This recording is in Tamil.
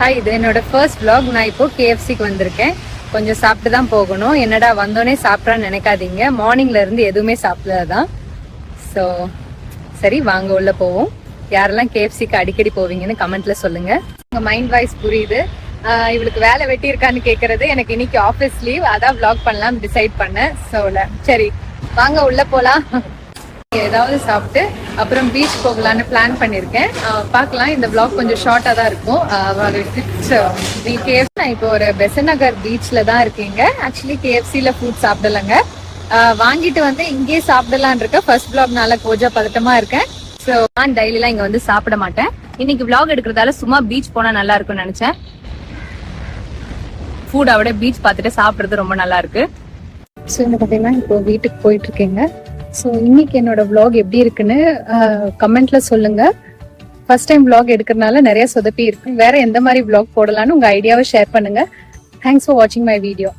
ஹாய், இது என்னோட ஃபர்ஸ்ட் vlog. நான் இப்போ கேஎஃப்சிக்கு வந்திருக்கேன். கொஞ்சம் சாப்பிட்டு தான் போகணும். என்னடா வந்தோடனே சாப்பிட்றான்னு நினைக்காதீங்க, மார்னிங்ல இருந்து எதுவுமே சாப்பிடலதான். ஸோ சரி, வாங்க உள்ள போவோம். யாரெல்லாம் கேஎஃப்சிக்கு அடிக்கடி போவீங்கன்னு கமெண்ட்ல சொல்லுங்க. உங்க மைண்ட் வாய்ஸ் புரியுது. இவளுக்கு வேலை வெட்டி இருக்கான்னு கேட்கறது. எனக்கு இன்னைக்கு ஆஃபீஸ் லீவ், அதான் vlog பண்ணலாம் டிசைட் பண்ணேன். ஸோ சரி வாங்க உள்ள போலாம். ஏதாவது சாப்பிட்டு அப்புறம் பீச் போகலான்னு பிளான் பண்ணியிருக்கேன். பார்க்கலாம். இந்த vlog கொஞ்சம் ஷார்ட்டாக தான் இருக்கும். நான் இப்போ ஒரு பெசன்ட் நகர் பீச்சில் தான் இருக்கீங்க. ஆக்சுவலி கேஎஃப்சியில் ஃபுட் சாப்பிடலைங்க, வாங்கிட்டு வந்து இங்கேயே சாப்பிடலான் இருக்கேன். ஃபர்ஸ்ட் vlogனால கொஞ்சம் பதட்டமா இருக்கேன். ஸோ நான் டெய்லிலாம் இங்கே வந்து சாப்பிட மாட்டேன். இன்னைக்கு vlog எடுக்கிறதால சும்மா பீச் போனால் நல்லா இருக்கும்னு நினச்சேன். ஃபுட் விட பீச் பார்த்துட்டு சாப்பிட்றது ரொம்ப நல்லா இருக்கு. ஸோ இந்த பார்த்தீங்கன்னா இப்போ வீட்டுக்கு போயிட்டு இருக்கேங்க. ஸோ இன்னைக்கு என்னோட vlog எப்படி இருக்குன்னு கமெண்ட்ல சொல்லுங்க. ஃபர்ஸ்ட் டைம் vlog எடுக்கிறதுனால நிறைய சொதப்பி இருக்கு. வேற எந்த மாதிரி vlog போடலான்னு உங்க ஐடியாவை ஷேர் பண்ணுங்க. தேங்க்ஸ் ஃபார் வாட்சிங் மை வீடியோ.